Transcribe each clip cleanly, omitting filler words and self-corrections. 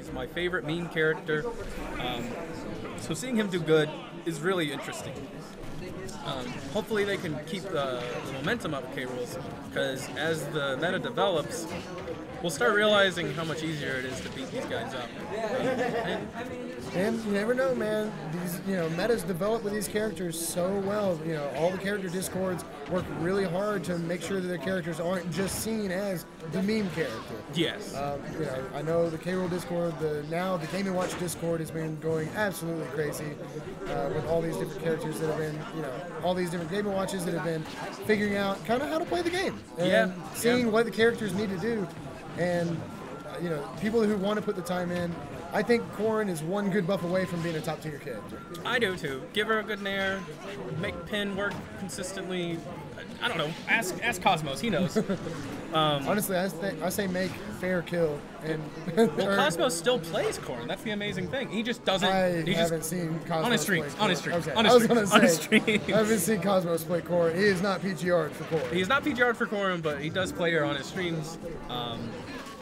He's my favorite meme character. So seeing him do good is really interesting. Hopefully they can keep the momentum up of K-Rool's, because as the meta develops, we'll start realizing how much easier it is to beat these guys up. And you never know, man. These, metas develop with these characters so well. All the character discords work really hard to make sure that their characters aren't just seen as the meme character. Yes. I know the K-Rool Discord, now the Game & Watch Discord has been going absolutely crazy with all these different characters that have been, all these different Game & Watches that have been figuring out kind of how to play the game and seeing what the characters need to do. And, people who want to put the time in, I think Corrin is one good buff away from being a top tier character. I do too. Give her a good nair, make Pin work consistently. I don't know. Ask Cosmos. He knows. Honestly, I say make fair kill. And well, Cosmos still plays Corrin. That's the amazing thing. He just doesn't. I haven't seen Cosmos on his streams. play On his streams. Okay. On his streams. On his streams. I haven't seen Cosmos play Corrin. He is not PGR'd for Corrin. He's not PGR'd for Corrin, but he does play her on his streams.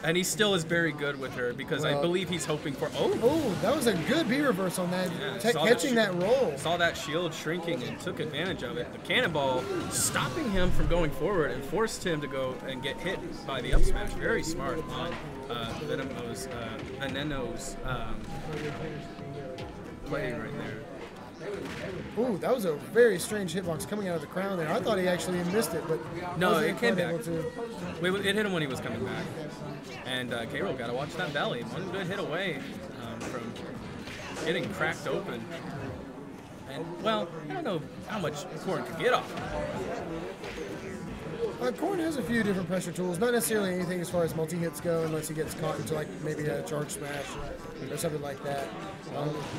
And he still is very good with her because I believe he's hoping for. Oh, that was a good B reverse on that. Yeah, catching that roll. Saw that shield shrinking and took advantage of it. The cannonball stopping him from going forward and forced him to go and get hit by the up smash. Very smart on Veneno's play right there. Ooh, that was a very strange hitbox coming out of the crown there. I thought he actually missed it, but no, it came back. It hit him when he was coming back. And K-Rool got to watch that belly. One good hit away from getting cracked open. And, well, I don't know how much Corrin could get off. Corrin has a few different pressure tools, not necessarily anything as far as multi-hits go, unless he gets caught into maybe a charge smash or something like that.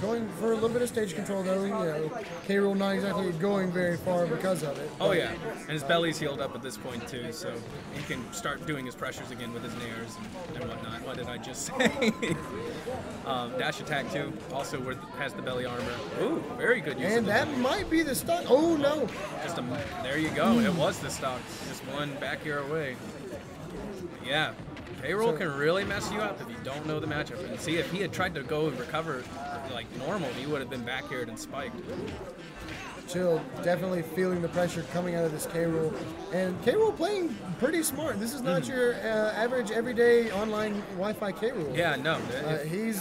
Going for a little bit of stage control though, K-Rool not exactly going very far because of it. Oh yeah, and his belly's healed up at this point too, so he can start doing his pressures again with his nairs and whatnot. What did I just say? Dash attack too, also has the belly armor. Ooh, very good use. And that might be the stock. Oh no! There you go. It was the stock. Just one back air away. Yeah. K-Rool can really mess you up if you don't know the matchup. And see, if he had tried to go and recover like normal, he would have been back aired and spiked. Chill, definitely feeling the pressure coming out of this K-Rool. And K-Rool playing pretty smart. This is not your average, everyday online Wi-Fi K-Rool. Yeah, no. He's,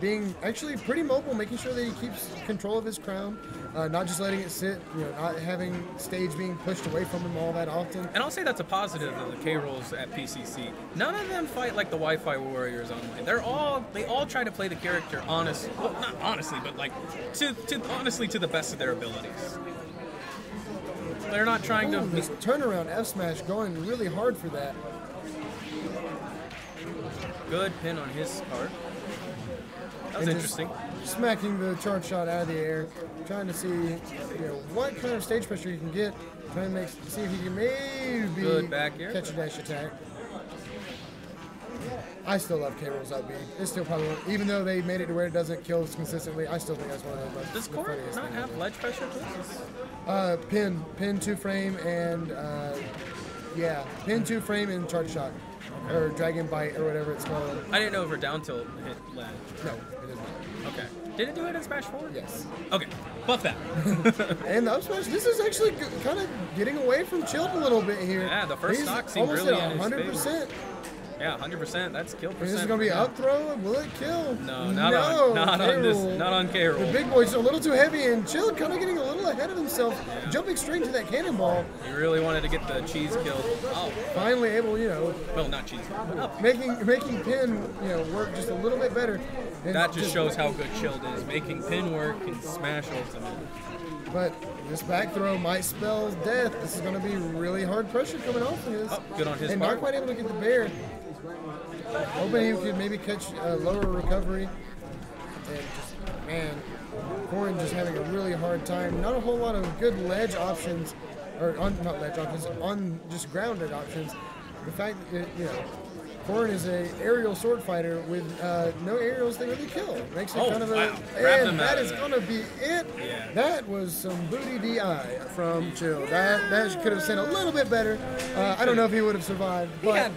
being actually pretty mobile, making sure that he keeps control of his crown, not just letting it sit, not having stage being pushed away from him all that often. And I'll say that's a positive of the K-Rools at PCC. None of them fight like the Wi-Fi warriors online. They all try to play the character honest, well, not honestly, but like honestly to the best of their abilities. They're not trying to. This turnaround F smash going really hard for that. Good pin on his part. That was interesting. Smacking the charge shot out of the air, trying to see what kind of stage pressure he can get. Trying to see if he can maybe good back air. Catch a dash attack. I still love K-Rool's up B. It's still probably, even though they made it to where it doesn't kill us consistently, I still think that's one of the most. Does Corrin not have ledge pressure tools? Pin 2-frame and pin 2-frame and charge shot, or dragon bite or whatever it's called. I didn't know if her down tilt hit ledge. No, it is not. Okay. Did it do it in Smash 4? Yes. Okay. Buff that. And the up smash, this is actually kind of getting away from Chilled a little bit here. Yeah, the first stock seemed almost really at in his 100%. favor. Yeah, 100%. That's kill percent. Is this going to be up throw? Will it kill? No, not on K-Rool. The big boy's a little too heavy, and Chilled kind of getting a little ahead of himself, jumping straight into that cannonball. He really wanted to get the cheese kill. Oh. Finally able, well, not cheese, but up. Making Pin, work just a little bit better. And that just shows how good Chilled is, making Pin work and Smash ultimate. But this back throw might spell death. This is going to be really hard pressure coming off of his. Oh, good on his and part. not quite able to get the bear. Hoping he could maybe catch a lower recovery. And just, man, Corrin just having a really hard time. Not a whole lot of good ledge options, or not ledge options, on just grounded options. The fact that, Corrin is a aerial sword fighter with no aerials that really kill. Makes it kind of a. And that is going to be it. Yeah. That was some booty DI from Chill. That could have sent a little bit better. I don't know if he would have survived. But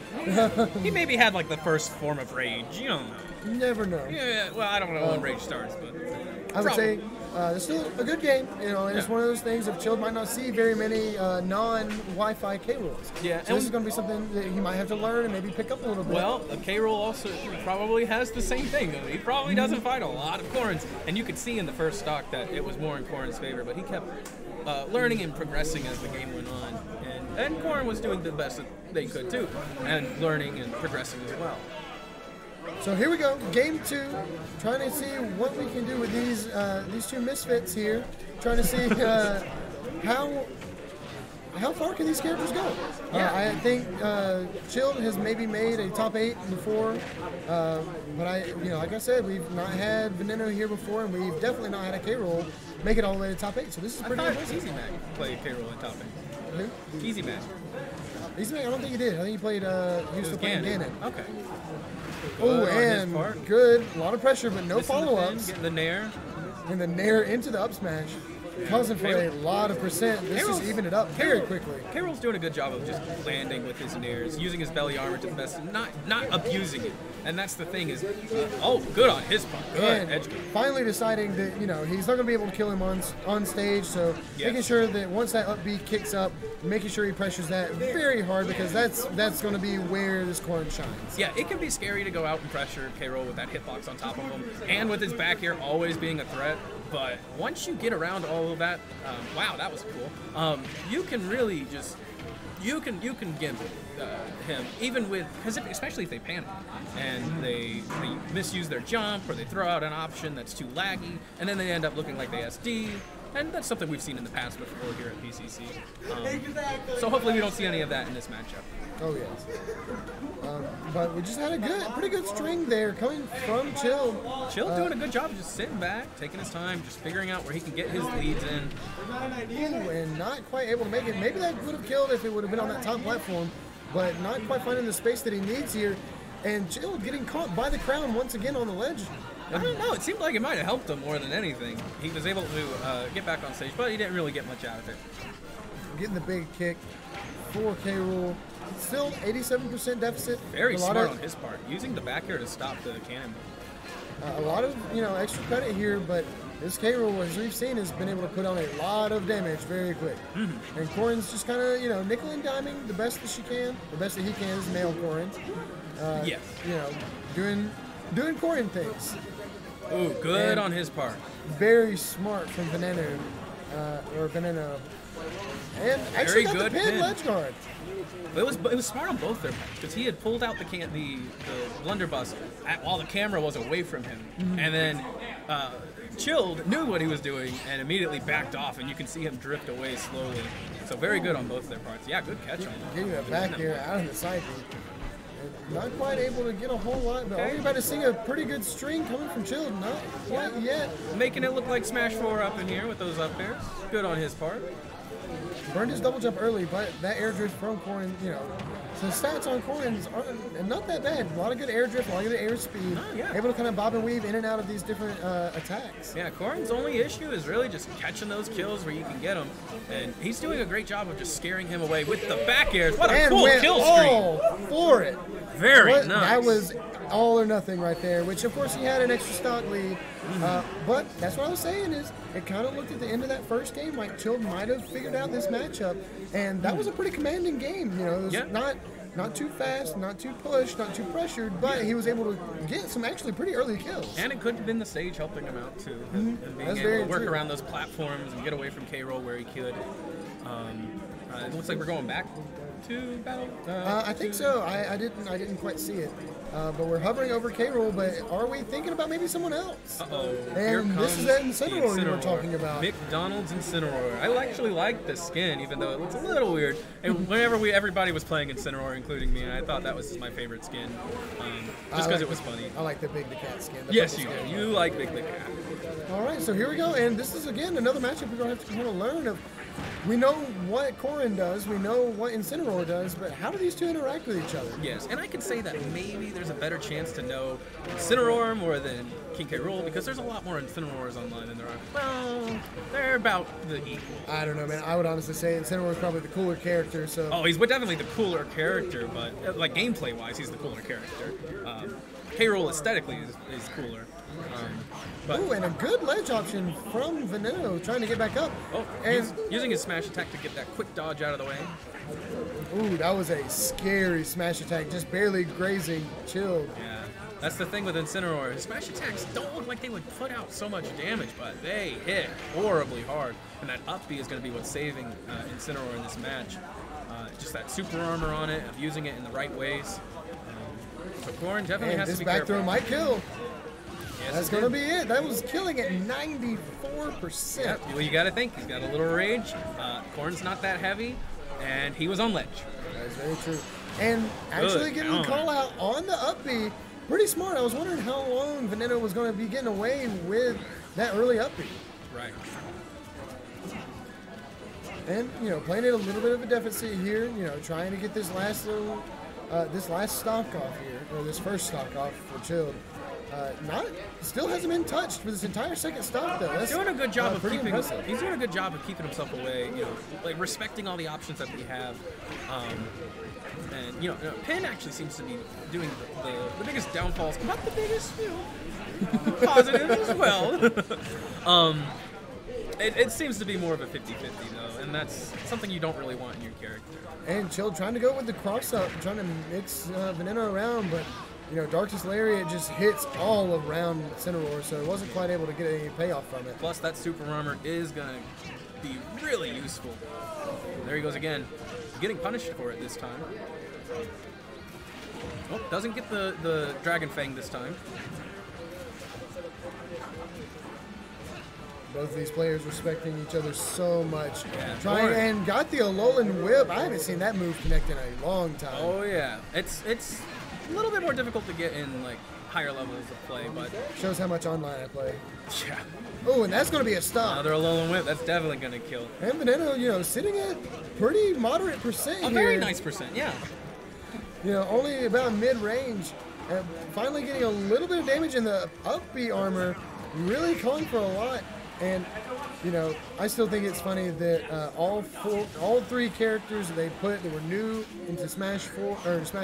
He maybe had like the first form of rage. You don't know. never know. Yeah, well, I don't know when Rage starts, but I would say it's still a good game. You know, it's one of those things. If Chilled might not see very many non-Wi-Fi K rules. Yeah, so this is going to be something that he might have to learn and maybe pick up a little bit. Well, a K roll also probably has the same thing. He probably doesn't fight a lot of Corrins, and you could see in the first stock that it was more in Corrin's favor, but he kept learning and progressing as the game went on, and Corrin was doing the best that they could too, and learning and progressing as well. So here we go, game 2. Trying to see what we can do with these two misfits here. Trying to see how far can these characters go? I think Chilled has maybe made a top 8 before, but like I said, we've not had Veneno here before, and we've definitely not had a K roll make it all the way to top 8. So this is pretty impressive. Easy Mac played K roll in top 8. Who? Easy Mac. Easy Mac, I don't think he did. I think he played. He was still playing Ganon. Okay. Oh, and good. A lot of pressure, but no follow-ups. Getting the nair. And the nair into the up smash. Causing for a lot of percent. This just evened it up very quickly. K-Rool's doing a good job of just landing with his nairs, using his belly armor to the best, not abusing it. And that's the thing is, good on his part. Good edge guard. Finally deciding that, he's not going to be able to kill him on stage, so making sure that once that up B kicks up, making sure he pressures that very hard, because that's going to be where this Corrin shines. Yeah, it can be scary to go out and pressure K-Rool with that hitbox on top of him, and with his back air always being a threat. But once you get around all of that, wow, that was cool. You can really just you can gimp him, even with, especially if they panic and they misuse their jump, or they throw out an option that's too laggy, and then they end up looking like they SD. And that's something we've seen in the past before here at PCC. So hopefully we don't see any of that in this matchup. Oh, yes. But we just had a pretty good string there coming from Chill. Chill doing a good job of just sitting back, taking his time, just figuring out where he can get his leads in. And not quite able to make it. Maybe that would have killed if it would have been on that top platform, but not quite finding the space that he needs here. And Chill getting caught by the crown once again on the ledge. I don't know. It seemed like it might have helped him more than anything. He was able to get back on stage, but he didn't really get much out of it. Getting the big kick for K Rool. Still 87% deficit. Very smart on his part, using the back air to stop the cannonball. A lot of extra credit here, but this K Rool, as we've seen, has been able to put on a lot of damage very quick. Mm-hmm. And Corrin's just kind of nickel and diming the best that she can. The best that he can is nail Corrin. Yes. Doing Corrin things. Ooh, good on his part. Very smart from Veneno. And actually got the pin ledge guard. It was smart on both their parts, because he had pulled out the blunderbuss while the camera was away from him, and then Chilled knew what he was doing and immediately backed off, and you can see him drift away slowly. So very good on both their parts. Yeah, good catch on him. Getting that back air out of the cycle. Not quite able to get a whole lot, but already about to see a pretty good string coming from Chilled. Not quite yet. Making it look like Smash 4 up in here with those up airs. Good on his part. Burned his double jump early, but that air drift from Corrin, so the stats on Corrin are not that bad. A lot of good air drift, a lot of good air speed. Able to kind of bob and weave in and out of these different attacks. Yeah, Corrin's only issue is really just catching those kills where you can get them. And he's doing a great job of just scaring him away with the back airs. What a cool kill streak. All for it. Very nice. That was all or nothing right there, which of course he had an extra stock lead. But that's what I was saying is it kind of looked at the end of that first game like Chilled might have figured out this matchup, and that was a pretty commanding game. It was not too fast, not too pushed, not too pressured, but he was able to get some actually pretty early kills. And it could have been the stage helping him out too, and being able to work around those platforms and get away from K Rool where he could. It looks like we're going back to battle. I think so. I didn't quite see it. But we're hovering over K Rool, but are we thinking about maybe someone else? Uh-oh. And this is that Incineroar you were talking about. McDonald's Incineroar. I actually like the skin, even though it looks a little weird. And whenever everybody was playing Incineroar, including me, I thought that was my favorite skin, just because it was funny. I like the Big the Cat skin. Yes, you do. You like Big the Cat. All right, so here we go, and this is again another matchup we're going to have to kind of learn of. We know what Corrin does, we know what Incineroar does, but how do these two interact with each other? Yes, and I could say that maybe there's a better chance to know Incineroar more than King K. Rool, because there's a lot more Incineroars online than there are. Well, they're about the equal. I don't know, man. I would honestly say Incineroar is probably the cooler character, so... Oh, he's definitely the cooler character, but like gameplay-wise, he's the cooler character. K-Rool aesthetically is cooler. But Ooh, and a good ledge option from Veneno trying to get back up. oh, and he's using his smash attack to get that quick dodge out of the way. ooh, that was a scary smash attack, just barely grazing Chilled. Yeah, that's the thing with Incineroar. His smash attacks don't look like they would put out so much damage, but they hit horribly hard. And that up B is going to be what's saving Incineroar in this match. Just that super armor on it, of using it in the right ways. So Corrin definitely And has this to be back careful. throw might kill. Yes, That's it going to did. be it. That was killing at 94%. Yep. Well, you got to think he's got a little rage. Corrin's not that heavy, and he was on ledge. That is very true. And actually getting the call out on the up B, pretty smart. I was wondering how long Veneno was going to be getting away with that early up B. Right. And, you know, playing it a little bit of a deficit here, you know, trying to get this last little, this last stock off here, or this first stock off for Chilled. Still hasn't been touched for this entire second stock, though. That's He's doing a good job of pretty keeping. impressive. He's doing a good job of keeping himself away. You know, like respecting all the options that we have. And you know, Pin actually seems to be doing the biggest downfalls, not the biggest, you know, positives as well. It seems to be more of a 50-50 though, and that's something you don't really want in your character. And Chilled trying to go with the cross up, trying to mix Veneno around, but you know, Darkest Lariat just hits all around Incineroar, so it wasn't quite able to get any payoff from it. Plus, that super armor is gonna be really useful. There he goes again, getting punished for it this time. Oh, doesn't get the Dragon Fang this time. Both of these players respecting each other so much. Yeah, Trying Corrin. and got the Alolan Whip. I haven't seen that move connect in a long time. Oh yeah, it's a little bit more difficult to get in like higher levels of play, but Shows how much online I play. yeah, Oh, and that's going to be a stop. another Alolan Whip, that's definitely gonna kill. And Veneno, you know, sitting at pretty moderate percent A here. very nice percent, yeah. You know, only about mid-range. And finally getting a little bit of damage in the up B armor. Really calling for a lot. And, you know, I still think it's funny that all three characters that they put that were new into Smash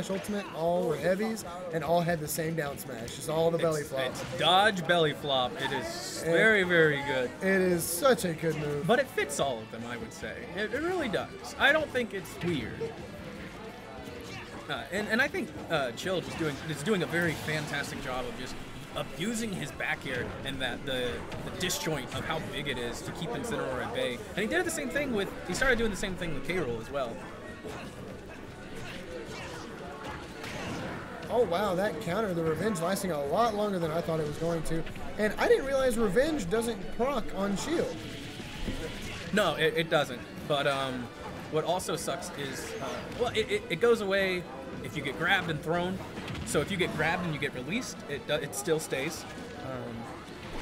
Ultimate, all were heavies and all had the same down smash. Just all the belly flops. It's dodge belly flop. It is very, very good. It is such a good move. But it fits all of them, I would say. It really does. I don't think it's weird. And I think Chilled is doing a very fantastic job of just abusing his back air and that the disjoint of how big it is to keep Incineroar at bay. And he did the same thing he started doing the same thing with K-Rool as well. Oh wow, that counter, the Revenge lasting a lot longer than I thought it was going to. And I didn't realize Revenge doesn't proc on shield. No, it doesn't. But what also sucks is, well, it goes away if you get grabbed and thrown. So if you get grabbed and you get released, it still stays.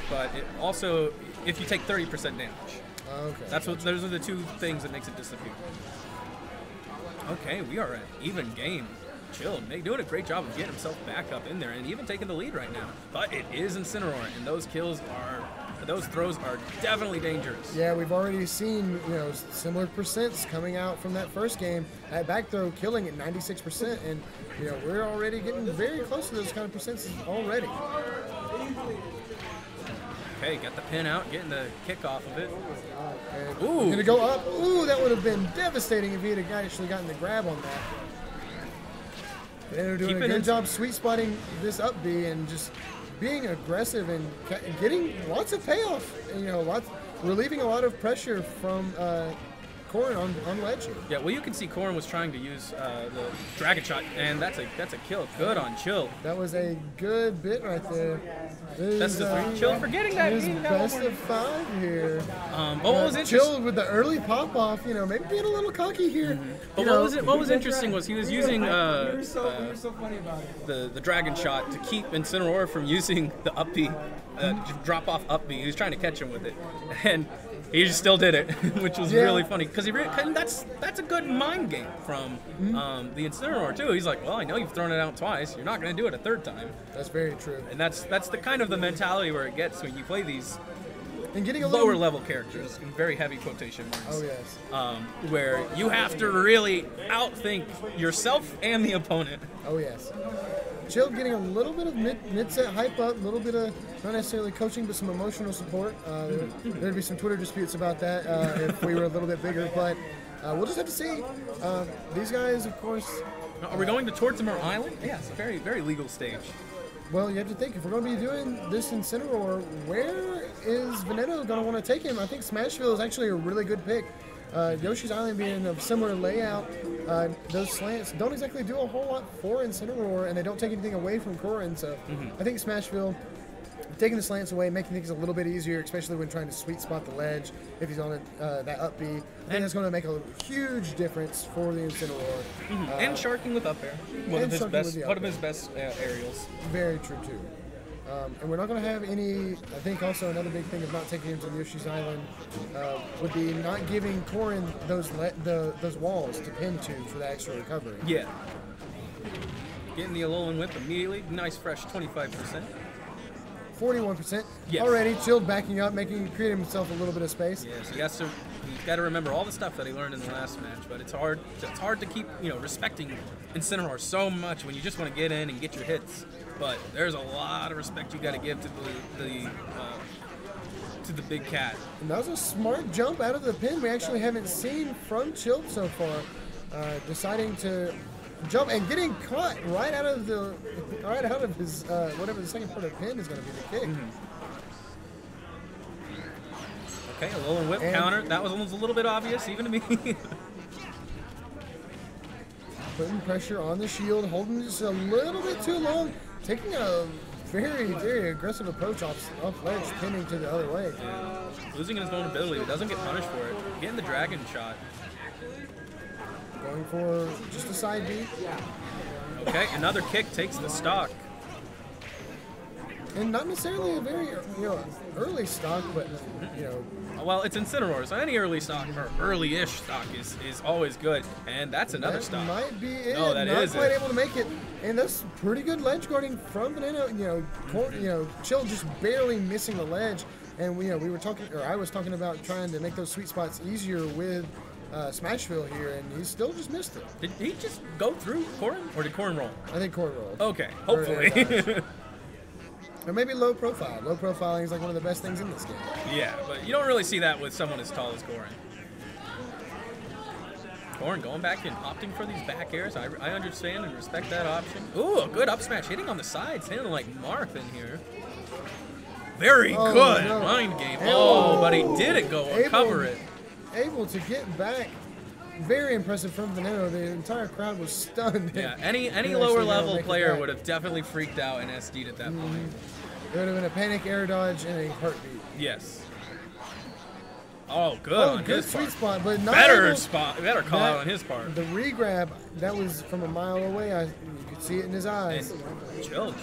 But it also, if you take 30% damage. Okay. Those are the two things that makes it disappear. Okay, we are at even game. Chilled, doing a great job of getting himself back up in there and even taking the lead right now. But it is Incineroar, and those throws are definitely dangerous. Yeah, we've already seen, you know, similar percents coming out from that first game. That back throw killing at 96%, and you know, we're already getting very close to those kind of percents already. Okay, got the pin out, getting the kick off of it. And Ooh. gonna go up. Ooh, that would have been devastating if he had actually gotten the grab on that. They're doing Keeping a good it- job sweet spotting this up B and just being aggressive and getting lots of payoff. And, you know, relieving a lot of pressure from Corrin on ledge here. Yeah, well, you can see Corrin was trying to use the Dragon Shot, and that's a kill. Good on Chill. That was a good bit right there. Best of 3. Chill for getting that. His lead. best of 5 here. But what was interesting? Chilled with the early pop off, you know, maybe being a little cocky here. But what was interesting was he was using You're so funny about it. the Dragon Shot to keep Incineroar from using the up B, drop off up B. He was trying to catch him with it, and he just still did it, which was really funny because that's a good mind game from the Incineroar too. He's like, well, I know you've thrown it out twice. You're not going to do it a third time. That's very true. And that's the kind of the mentality where it gets when you play these And getting a lower level characters, in very heavy quotation marks. Oh yes. Where you have to really outthink yourself and the opponent. Oh yes. Chill getting a little bit of mid-set hype up, a little bit of not necessarily coaching, but some emotional support. There'd be some Twitter disputes about that if we were a little bit bigger, but we'll just have to see. These guys, of course. Are we going to Tortimer Island? Yeah, it's a very, very legal stage. Well, you have to think, if we're going to be doing this Incineroar, where is Veneno going to want to take him? I think Smashville is actually a really good pick. Yoshi's Island being a similar layout, those slants don't exactly do a whole lot for Incineroar, and they don't take anything away from Corrin, so I think Smashville, taking the slants away, making things a little bit easier, especially when trying to sweet spot the ledge, if he's on that up B, I think that's going to make a huge difference for the Incineroar. And sharking with up air, one of his best aerials. Very true, too. And we're not going to have any, I think also another big thing of not taking him to Yoshi's Island would be not giving Corrin those walls to pin to for the extra recovery. Yeah. Getting the Alolan Whip immediately. Nice fresh 25%. 41%. Yes. Already chilled, backing up, creating himself a little bit of space. Yes, he's got to remember all the stuff that he learned in the last match, but it's hard to keep, respecting Incineroar so much when you just want to get in and get your hits. But there's a lot of respect you got to give to the big cat. And that was a smart jump out of the pin we actually haven't seen from Chilled so far. Deciding to jump and getting caught right out of his whatever the second part of the pin is going to be the kick. Okay, a Alolan Whip counter. That was a little bit obvious even to me. Putting pressure on the shield, holding just a little bit too long, taking a very, very aggressive approach off ledge, pinning to the other way. Yeah. Losing his vulnerability, but doesn't get punished for it. Getting the dragon shot. Going for just a side B. Okay, another kick takes the stock. And not necessarily a very, early stock, but, Well, it's Incineroar, so any early stock, or early-ish stock is always good. And that's another stock. That might be it. No, that not is quite it. able to make it. And that's pretty good ledge guarding from Veneno. Chill just barely missing the ledge. And, we were talking, or I was talking about trying to make those sweet spots easier with Smashville here, and he still just missed it. Did he just go through Corrin, or did Corrin roll? I think Corrin rolled. Okay, hopefully. Or maybe low profile. Low profiling is like one of the best things in this game. Yeah, but you don't really see that with someone as tall as Corrin. Corrin going back and opting for these back airs. I understand and respect that option. Ooh, a good up smash hitting on the sides, hitting like Marth in here. Very good mind game. But he didn't go cover it. Able to get back. Very impressive from Veneno. The entire crowd was stunned. Yeah, any lower level player would have definitely freaked out and SD'd at that point. It would have been a panic air dodge and a heartbeat. Yes. Oh, good on good his sweet part. spot, but not Better call out on his part. The re-grab, that was from a mile away. You could see it in his eyes. And Chill,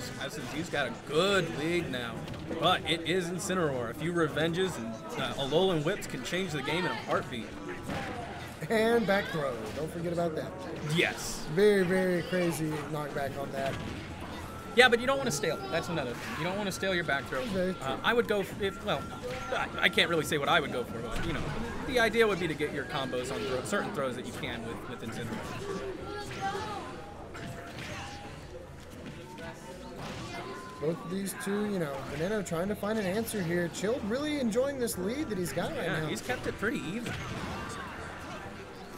he's got a good lead now. But it is Incineroar. A few revenges and Alolan Whips can change the game in a heartbeat. And back throw. Don't forget about that. Yes. Very, very crazy knockback on that. Yeah, but you don't want to stale. That's another thing. You don't want to stale your back throw. I would go I can't really say what I would go for, but the idea would be to get your combos on certain throws that you can with Incineroar. Both of these two, Veneno trying to find an answer here. Chill really enjoying this lead that he's got right now. Yeah, he's kept it pretty even.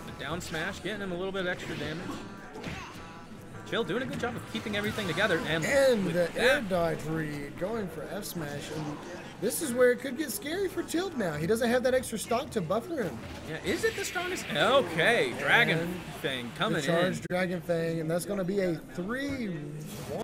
The down smash, getting him a little bit of extra damage. Chill doing a good job of keeping everything together. And the air dodge read, going for F smash. And this is where it could get scary for Chilled now. He doesn't have that extra stock to buffer him. Yeah, is it the strongest? Okay, Dragon Fang coming in. The charged Dragon Fang, and that's going to be a 3-1.